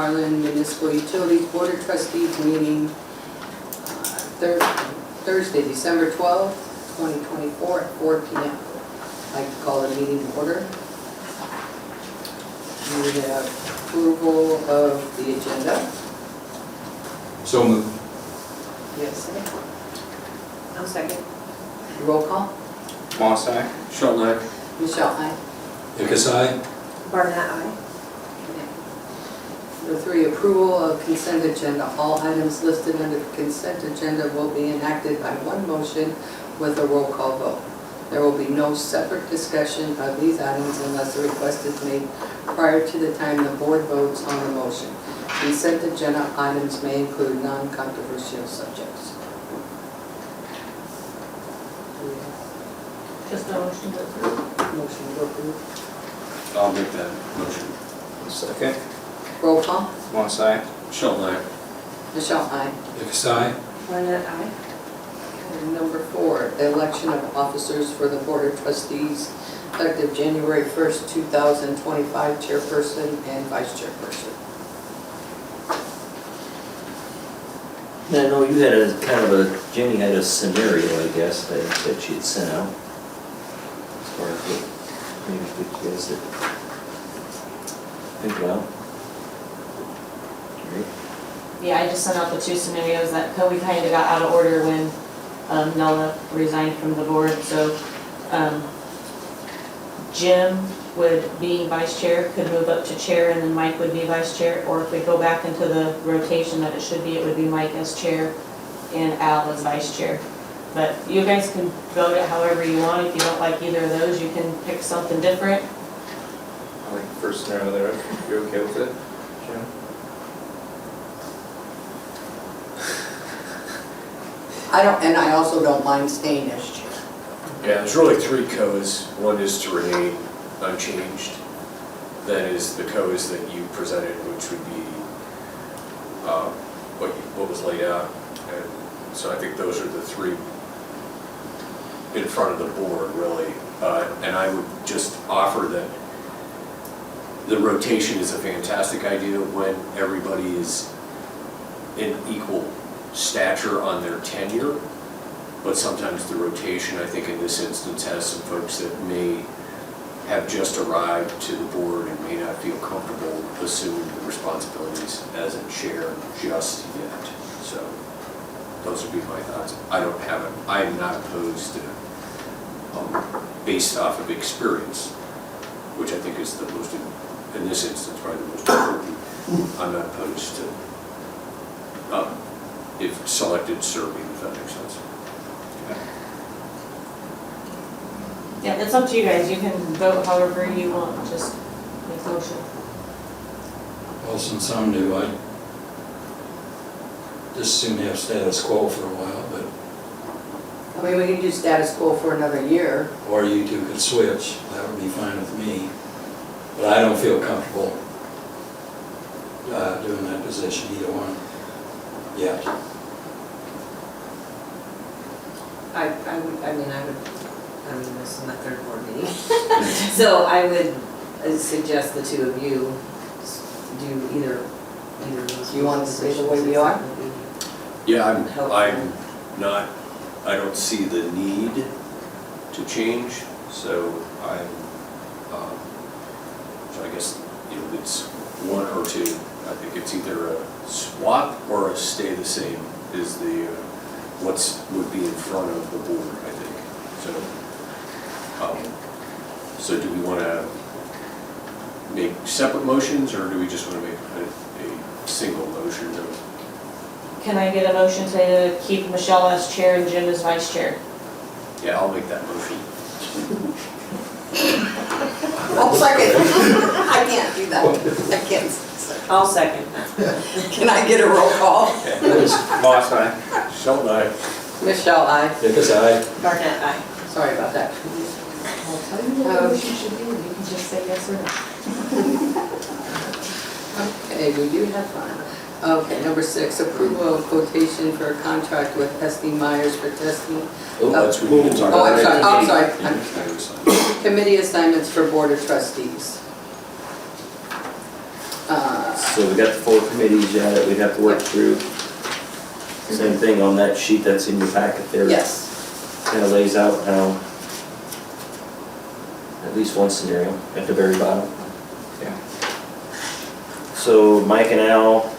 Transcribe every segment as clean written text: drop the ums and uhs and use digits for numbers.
Harlan Municipal Utilities Board of Trustees meeting Thursday, December 12th, 2024 at 4 p.m. I'd like to call the meeting to order. We have approval of the agenda. So moved. Yes, sir. I'll second. Roll call. Moss, aye. Schultz, aye. Michelle, aye. Hickus, aye. Barnett, aye. Number 3, approval of consent agenda. All items listed under the consent agenda will be enacted by one motion with a roll call vote. There will be no separate discussion of these items unless a request is made prior to the time the board votes on the motion. Consent agenda items may include non-controversial subjects. Just a motion to approve. Motion to approve. I'll make that motion. Second. Roll call. Moss, aye. Schultz, aye. Michelle, aye. Hickus, aye. Barnett, aye. And number 4, the election of officers for the Board of Trustees effective January 1st, 2025, chairperson and vice chairperson. I know you had a kind of Jenny had a scenario, I guess, that she had sent out. As far as what maybe you guys did think about. Great. Yeah, I just sent out the 2 scenarios that we kind of got out of order when Nella resigned from the board. So Jim would be vice chair, could move up to chair, and then Mike would be vice chair. Or if we go back into the rotation that it should be, it would be Mike as chair and Al as vice chair. But you guys can vote it however you want. If you don't like either of those, you can pick something different. I like the first scenario there. You okay with it, Jim? I also don't mind staying as chair. Yeah, there's really 3 codes. One is to remain unchanged. That is the codes that you presented, which would be what was laid out. And so I think those are the 3 in front of the board, really. And I would just offer that the rotation is a fantastic idea when everybody is in equal stature on their tenure, but sometimes the rotation, I think in this instance, has some folks that may have just arrived to the board and may not feel comfortable assuming the responsibilities as a chair just yet. So those would be my thoughts. I am not opposed to, based off of experience, which I think is the most, in this instance, probably the most important. I'm not opposed to, if selected, serving, if that makes sense. Yeah, it's up to you guys. You can vote however you want, just make a motion. Well, since I'm new, I'd just soon have status quo for a while, but, I mean, we can do status quo for another year. or you two could switch, that would be fine with me. But I don't feel comfortable doing that position, either one, yet. I mean, this is my 3rd board meeting. So I would suggest the 2 of you do either of those. Do you want to stay the way we are? Yeah, I'm not, I don't see the need to change, so so I guess, it's 1 or 2. I think it's either a swap or a stay the same is the, would be in front of the board, I think. So do we want to make separate motions, or do we just want to make a single motion of? Can I get a motion to keep Michelle as chair and Jim as vice chair? Yeah, I'll make that motion. I'll second. I can't do that. I can't. I'll second. Can I get a roll call? Moss, aye. Schultz, aye. Michelle, aye. Hickus, aye. Barnett, aye. Sorry about that. I'll tell you what motion should be, you can just say yes or no. Okay, we do have fun. Okay, number 6, approval of quotation for a contract with SD Myers for testing. Oh, that's what we need to talk Oh, about. I'm sorry. Committee assignments for Board of Trustees. So we got the 4 committees, yeah, that we'd have to work through. Same thing on that sheet that's in your packet there. Yes, Kind of lays out how, at least one scenario at the very bottom. Yeah. So Mike and Al,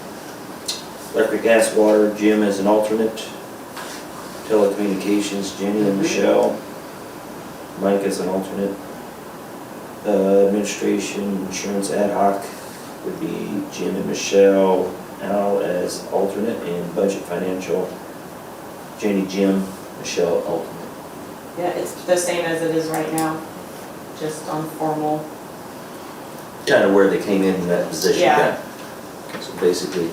electric, gas, water, Jim as an alternate, telecommunications, Jenny and Michelle, Mike as an alternate, administration, insurance ad hoc would be Jim and Michelle, Al as alternate, and budget financial, Jenny, Jim, Michelle, alternate. Yeah, it's the same as it is right now, just on formal. Kind of where they came in that position, Yeah. yeah. So basically,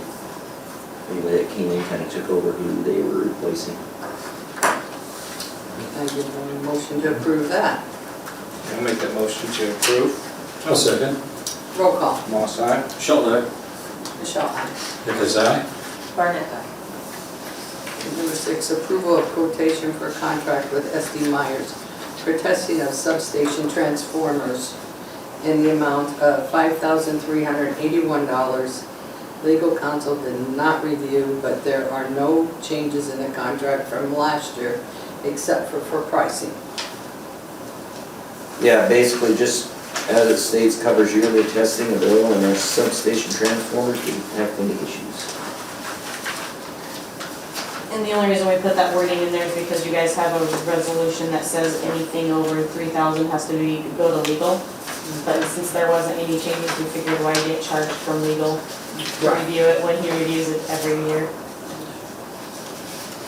anybody that came in kind of took over who they were replacing. I give a motion to approve that. I'll make that motion to approve. I'll second. Roll call. Moss aye. Sheldon, aye? Michelle, aye. Because I, Barnett, aye. Number 6, approval of quotation for contract with SD Myers for testing of substation transformers in the amount of $5,381. Legal counsel did not review, but there are no changes in the contract from last year except for pricing. Yeah, basically just as it states, covers yearly testing of oil and our substation transformers if we have any issues. And the only reason we put that wording in there is because you guys have a resolution that says anything over 3,000 has to go to legal. But since there wasn't any changes, we figured why get charged from legal to Right. review it when he reviews it every year.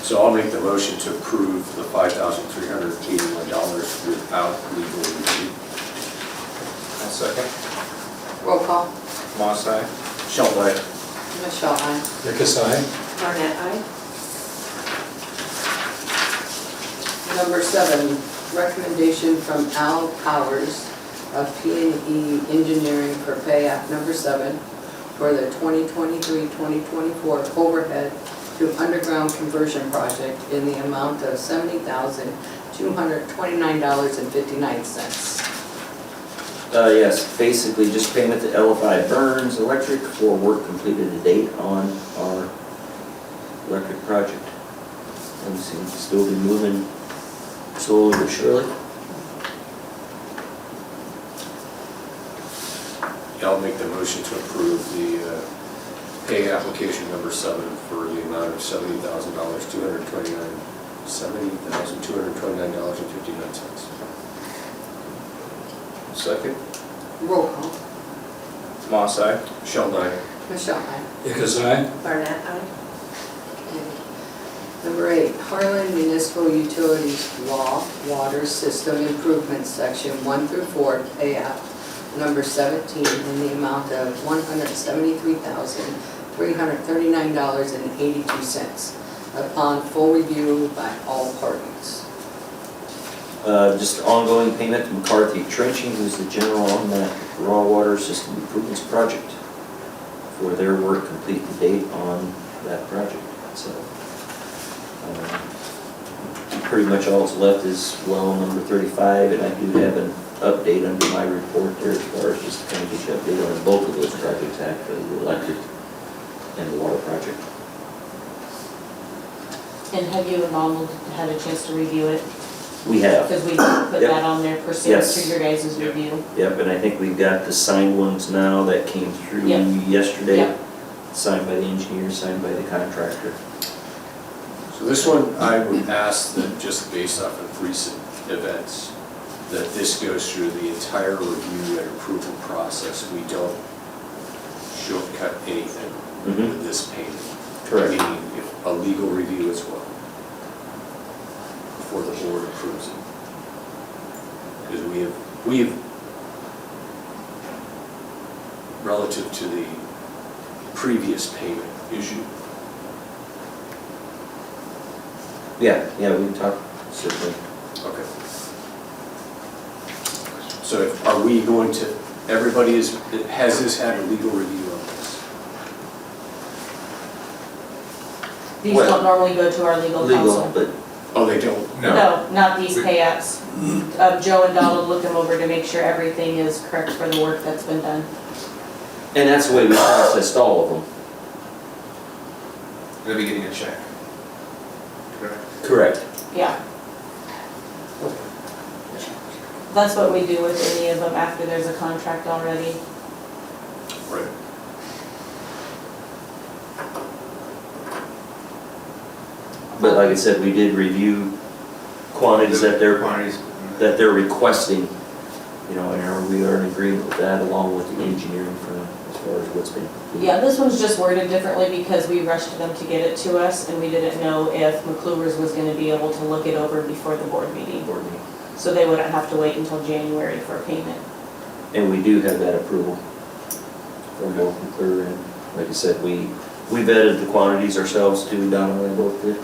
So I'll make the motion to approve the $5,381 without legal review. I'll second. Roll call. Moss aye. Sheldon, aye? Michelle, aye. because I, Barnett, aye. Number 7, recommendation from Al Powers of P&E Engineering for pay app number 7 for the 2023-2024 overhead to underground conversion project in the amount of $70,229.59. Yes, basically just payment to LFI Burns Electric for work completed to date on our electric project. And seems to still be moving slowly but surely. I'll make the motion to approve the pay application number 7 for the amount of $70,229.59. Second. Roll call. Moss aye. Sheldon, aye? Michelle, aye. because I, Barnett, aye. Number 8, Harlan Municipal Utilities Law, Water System Improvement Section 1 through 4, pay app number 17 in the amount of $173,339.82 upon full review by all parties. Just ongoing payment to McCarthy Trenching, who's the general on that raw water system improvements project for their work complete to date on that project. So pretty much all that's left is well number 35, and I do have an update under my report there as far as just to kind of get you updated on both of those projects, actually, the electric and the water project. And have you and Mom had a chance to review it? We have. Because we put Yep. that on there pursuant Yes. to your guys' review. Yep, and I think we've got the signed ones now that came through Yep. yesterday. Yep. Signed by the engineer, signed by the contractor. So this one, I would ask that just based off of recent events, that this goes through the entire review and approval process. We don't shortcut anything with this payment. Correct. Meaning if a legal review as well, before the board approves it. Because we have, relative to the previous payment issue, Yeah, we talked, certainly. okay. So are we going to, everybody has this had a legal review on this? These Well, don't normally go to our legal counsel. But Oh, they don't? No, not these pay apps. Joe and Donald look them over to make sure everything is correct for the work that's been done. And that's the way we processed all of them. They'll be getting a check. Correct. Correct. Yeah. That's what we do with any of them after there's a contract already. Right. But like I said, we did review quantities that Quantities. they're requesting, you know, and we are in agreement with that along with the engineering firm as far as what's been completed. Yeah, this one's just worded differently because we rushed them to get it to us and we didn't know if McClure's was gonna be able to look it over before the board meeting. Board meeting. So they wouldn't have to wait until January for payment. And we do have that approval from both McClure and, like I said, we vetted the quantities ourselves too, Donna and I both did.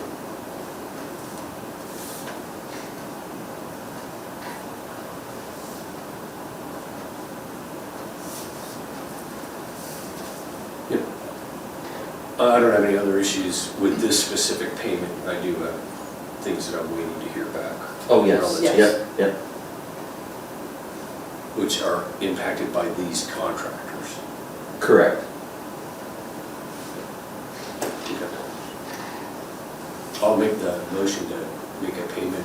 I don't have any other issues with this specific payment. I do have things that I'm waiting to hear back. Oh, yes, Yes. yep, Which are impacted by these contractors. correct. I'll make the motion to make a payment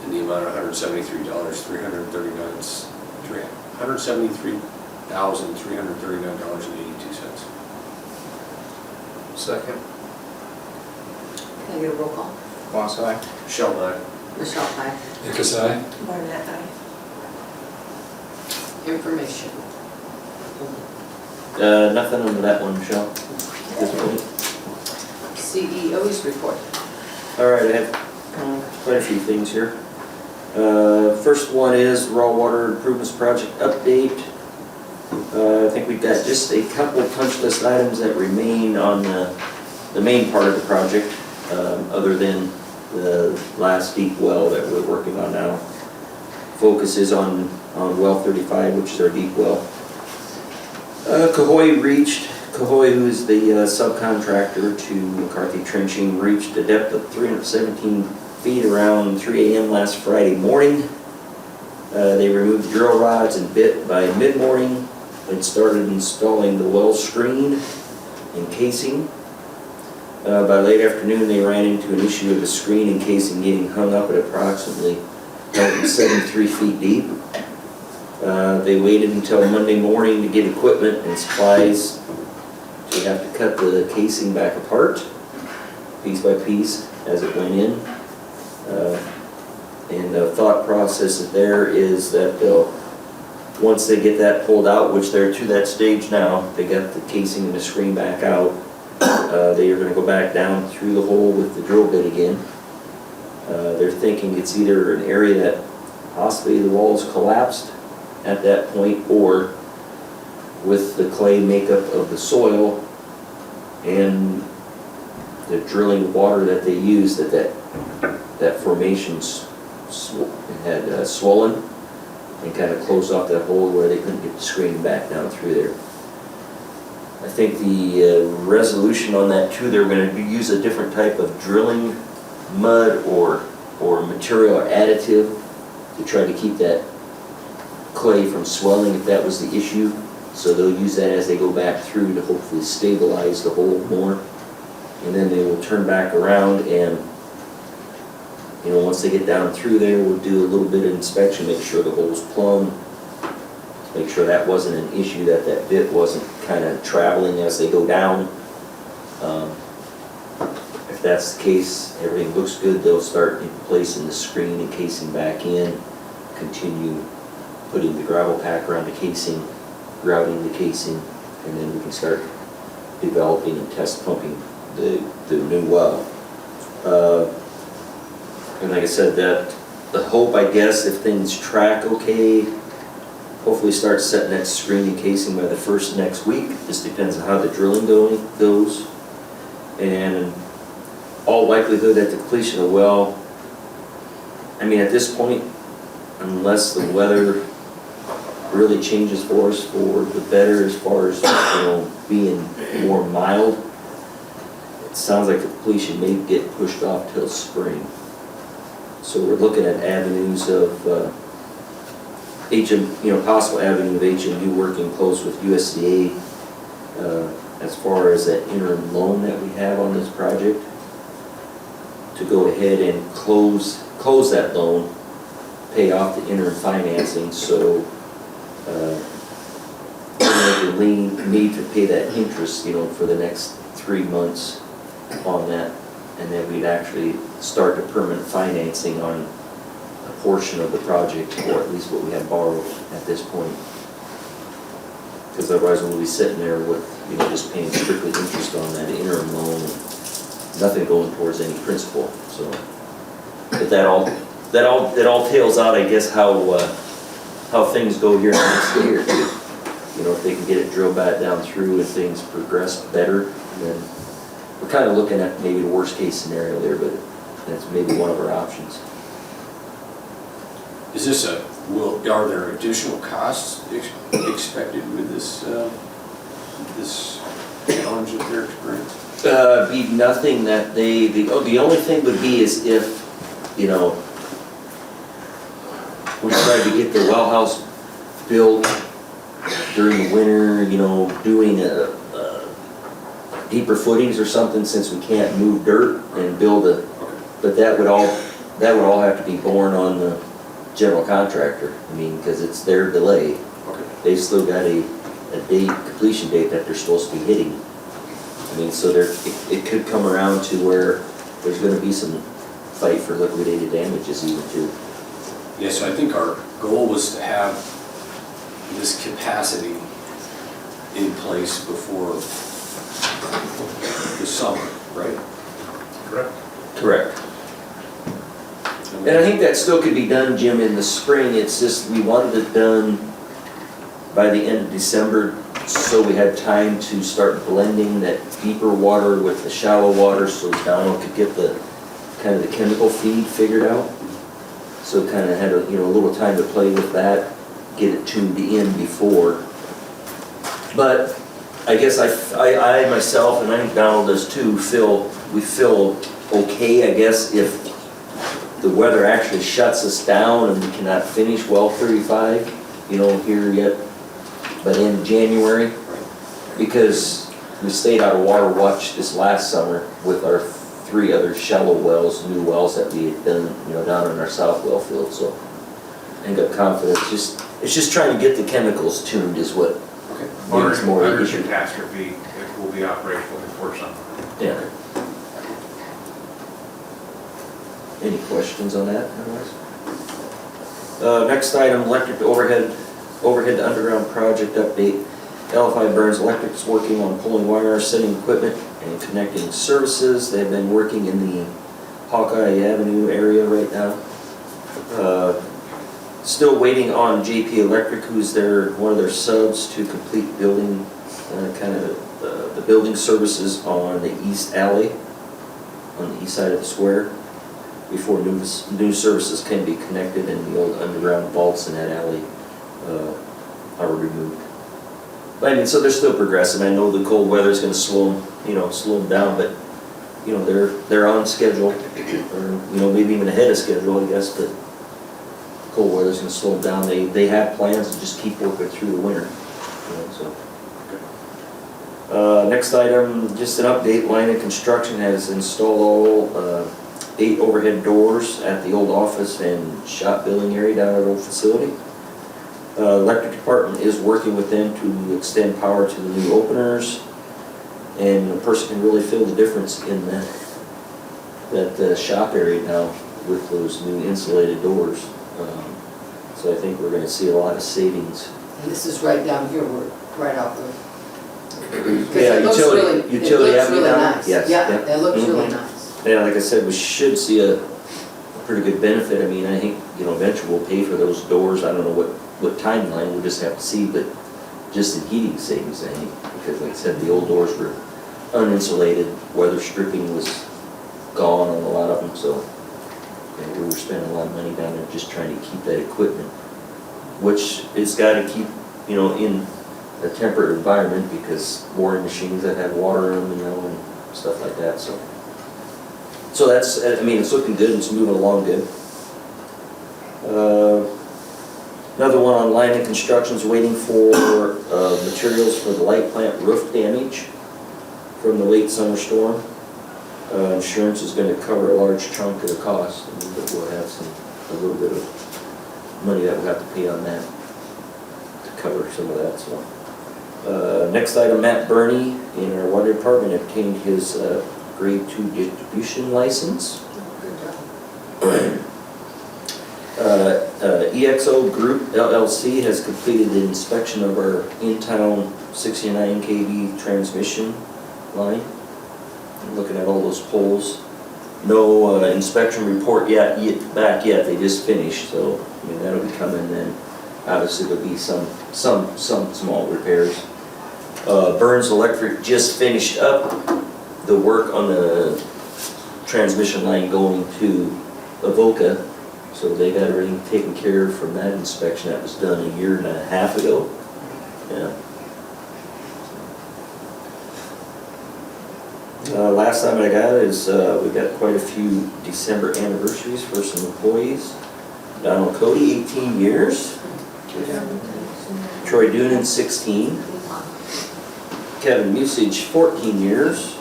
in the amount of $173,339.82. Second. Can I get a roll call? Moss eye. Sheldon, aye. Michelle, aye. Because I, Barnett, aye. Information. Nothing under that one, Michelle, at this point. CEO's report. All right, I have quite a few things here. First one is raw water improvements project update. I think we've got just a couple punch list items that remain on the main part of the project, other than the last deep well that we're working on now. Focus is on well 35, which is our deep well. Cahoy, who is the subcontractor to McCarthy Trenching, reached a depth of 317 feet around 3 a.m. last Friday morning. They removed drill rods and bit by mid-morning and started installing the well screen and casing. By late afternoon, they ran into an issue of the screen and casing getting hung up at approximately 173 feet deep. They waited until Monday morning to get equipment and supplies to have to cut the casing back apart, piece by piece, as it went in. And the thought process there is that once they get that pulled out, which they're to that stage now, they got the casing and the screen back out, they are going to go back down through the hole with the drill bit again. They're thinking it's either an area that possibly the walls collapsed at that point, or with the clay makeup of the soil and the drilling water that they used, that formation had swollen and kind of closed off that hole where they couldn't get the screen back down through there. I think the resolution on that too, they're going to use a different type of drilling mud or material or additive to try to keep that clay from swelling if that was the issue. So they'll use that as they go back through to hopefully stabilize the hole more. And then they will turn back around and, you know, once they get down through there, we'll do a little bit of inspection, make sure the hole's plumb, make sure that wasn't an issue, that bit wasn't kind of traveling as they go down. If that's the case, everything looks good, they'll start placing the screen and casing back in, continue putting the gravel pack around the casing, grouting the casing, and then we can start developing and test pumping the new well. And like I said, that the hope, I guess, if things track okay, hopefully start setting that screen and casing by the first next week. Just depends on how the drilling goes. And all likelihood at the completion of the well, I mean, at this point, unless the weather really changes for us for the better as far as, you know, being more mild, it sounds like the completion may get pushed off till spring. So we're looking at avenues of possible avenue of HMU working close with USDA as far as that interim loan that we have on this project, to go ahead and close that loan, pay off the interim financing, so we need to pay that interest, for the next 3 months on that, and then we'd actually start the permanent financing on a portion of the project, or at least what we have borrowed at this point. Because otherwise we'll be sitting there with, just paying strictly interest on that interim loan, and nothing going towards any principal, so. But that all tails out, I guess, how things go here next year. If they can get it drilled back down through and things progress better, then we're kind of looking at maybe the worst case scenario there, but that's maybe one of our options. Is this are there additional costs expected with this, this challenge that they're experiencing? Be nothing that the only thing would be is if, we tried to get the well house built during the winter, doing deeper footings or something, since we can't move dirt and build but that would all have to be borne on the general contractor. Because it's their delay. Okay. They've still got a completion date that they're supposed to be hitting. So it could come around to where there's gonna be some fight for liquidated damages even too. Yes, so I think our goal was to have this capacity in place before the summer, right? Correct. And I think that still could be done, Jim, in the spring. It's just, we wanted it done by the end of December, so we had time to start blending that deeper water with the shallow water, so Donald could get the kind of the chemical feed figured out. So kind of had a little time to play with that, get it tuned in before. But I guess I myself, and I think Donald does too, we feel okay, I guess, if the weather actually shuts us down and we cannot finish well 35, here yet by the end of January. Because we stayed out of water watch this last summer with our 3 other shallow wells, new wells that we had done, down in our south well field, so I think I'm confident. It's just trying to get the chemicals tuned is what makes more Under issue. catastrophe, it will be operational before summer. Yeah. Any questions on that, otherwise? Next item, electric to overhead to underground project update. LFI Burns Electric is working on pulling wire, setting equipment, and connecting services. They've been working in the Hawkeye Avenue area right now. Still waiting on JP Electric, who's one of their subs, to complete building, the building services on the east alley, on the east side of the square, before new services can be connected and the old underground vaults in that alley are removed. But so they're still progressing. I know the cold weather's going to slow them down, but they're on schedule, or maybe even ahead of schedule, I guess. But cold weather's going to slow them down. They have plans to just keep working through the winter. Next item, just an update. Line of Construction has installed all 8 overhead doors at the old office and shop building area down at our old facility. Electric department is working with them to extend power to the new openers, and a person can really feel the difference in that shop area now with those new insulated doors. So I think we're going to see a lot of savings. And this is right down here, we're right off the. Yeah, It looks utility really avenue down? nice. Yes, Yeah, yep. it looks really Mhm. nice. Yeah, like I said, we should see a pretty good benefit. I think, eventually we'll pay for those doors. I don't know what timeline, we'll just have to see, but just in heating savings, I think, because like I said, the old doors were uninsulated, weather stripping was gone on a lot of them, so we were spending a lot of money down there just trying to keep that equipment, which it's got to keep, in a temperate environment, because boring machines that have water in them, and stuff like that, so that's, it's looking good, it's moving along good. Another one on line and construction's waiting for materials for the light plant roof damage from the late summer storm. Insurance is gonna cover a large chunk of the cost, and we'll have a little bit of money that we'll have to pay on that to cover some of that, so. Next item, Matt Burney in our water department obtained his grade 2 distribution license. Good job. EXO Group LLC has completed the inspection of our in-town 69 kV transmission line. Looking at all those poles. No inspection report back yet, they just finished, so I mean, that'll be coming then. Obviously there'll be some small repairs. Burns Electric just finished up the work on the transmission line going to Avoca. So they got everything taken care of from that inspection that was done a year and a half ago. Yeah. Last time I got is we got quite a few December anniversaries for some employees. Donald Cody, 18 years. Troy Doonan, 16. Kevin Musage, 14 years.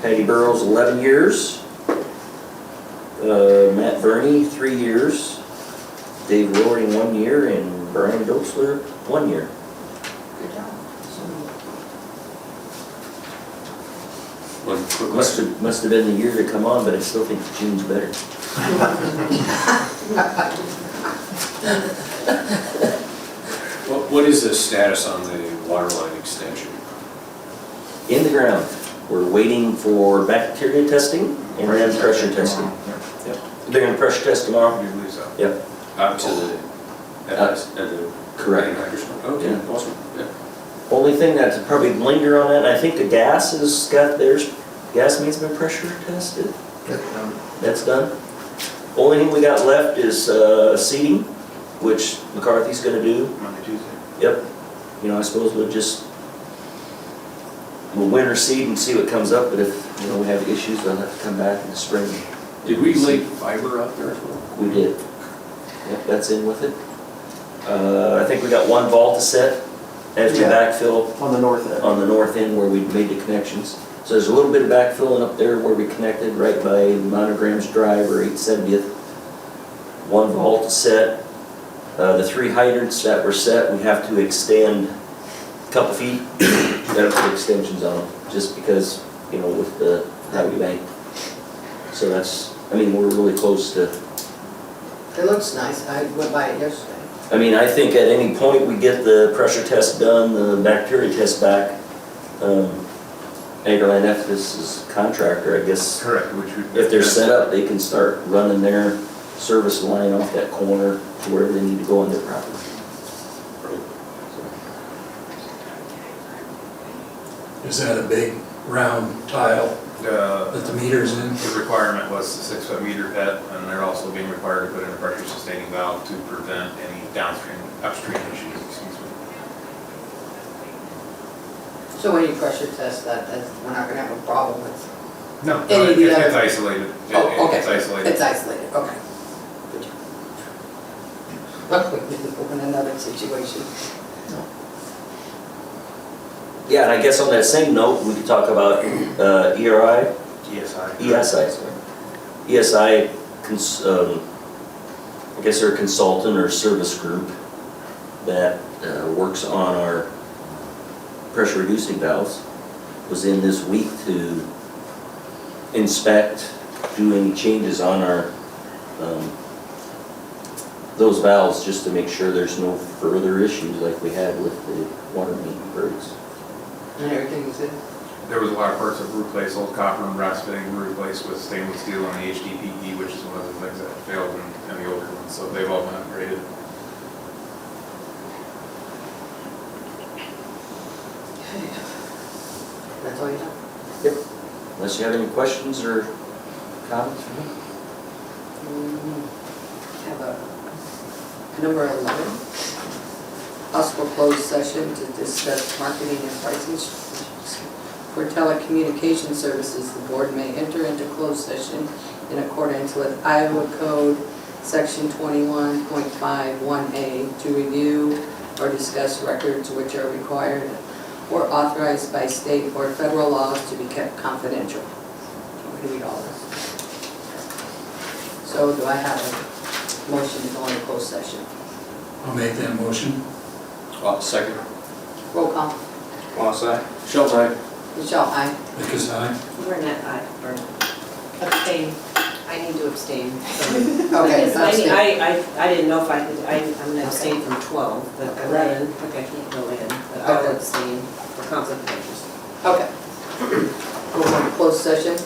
Patty Burrows, 11 years. Matt Burney, 3 years. Dave Roaring, 1 year. And Brian Doxler, 1 year. Good job. One quick question. Must have been the year to come on, but I still think June's better. What is the status on the water line extension? In the ground. We're waiting for bacteria testing and then pressure testing. They're gonna pressure test tomorrow? Usually so. Yep. Out to the, at the. Correct. Okay, Yeah. awesome, yeah. Only thing that's probably linger on that, and I think the gas has got theirs, gas mains been pressure tested. That's done. Only thing we got left is seeding, which McCarthy's gonna do. Monday, Tuesday. Yep. You know, I suppose we'll winter seed and see what comes up, but if, you know, we have issues, we'll have to come back in the spring. Did we lay fiber out there as well? We did. Yep, that's in with it. I think we got one vault to set as we backfill On the north end. on the north end where we made the connections. So there's a little bit of backfilling up there where we connected right by Monograms Drive or 870th. One vault to set. The 3 hydrants that were set, we have to extend a couple feet. Gotta put extensions on them, just because, you know, with the highway bank. So that's, I mean, we're really close to, It looks nice. I went by it yesterday. I mean, I think at any point we get the pressure test done, the bacteria test back, Agerland Ephes is contractor, I guess. Correct, which would. If they're set up, they can start running their service line off that corner to wherever they need to go on their property. Is that a big round tile that the meter's in? The requirement was the 6-foot meter pet, and they're also being required to put in a pressure sustaining valve to prevent any upstream issues, excuse me. So when you pressure test that, we're not gonna have a problem with. No, Any of the it's other- isolated. Oh, okay. It's isolated. It's isolated, okay. Good job. We didn't go in another situation. Yeah, and I guess on that same note, we could talk about ERI, ESI. ESI, sorry. ESI, I guess they're a consultant or service group that works on our pressure reducing valves. Was in this week to inspect, do any changes on our, those valves, just to make sure there's no further issues like we had with the water main breaks. And everything is in? There was a lot of parts that were replaced, old copper and brass fitting were replaced with stainless steel on the HDPE, which is one of the things that failed in the older ones, so they've all been upgraded. That's all you have? Unless you have any questions or comments for me? Have a number 11, possible closed session to discuss marketing and pricing strategies for telecommunication services. The board may enter into closed session in accordance with Iowa Code Section 21.51A, to review or discuss records which are required or authorized by state or federal laws to be kept confidential. I'm going to read all this. So do I have a motion to go into closed session? I'll make that motion. Second. Roll call. Moss eye. Schultz, aye. Michelle, aye. Because I, Burnett, aye. Abstain. I need to abstain. Okay, abstain. I didn't know if I could, I'm gonna abstain from 12, but 11, I can't go in, but I'll Okay. abstain for conflict of interest. Okay. We'll go into closed session.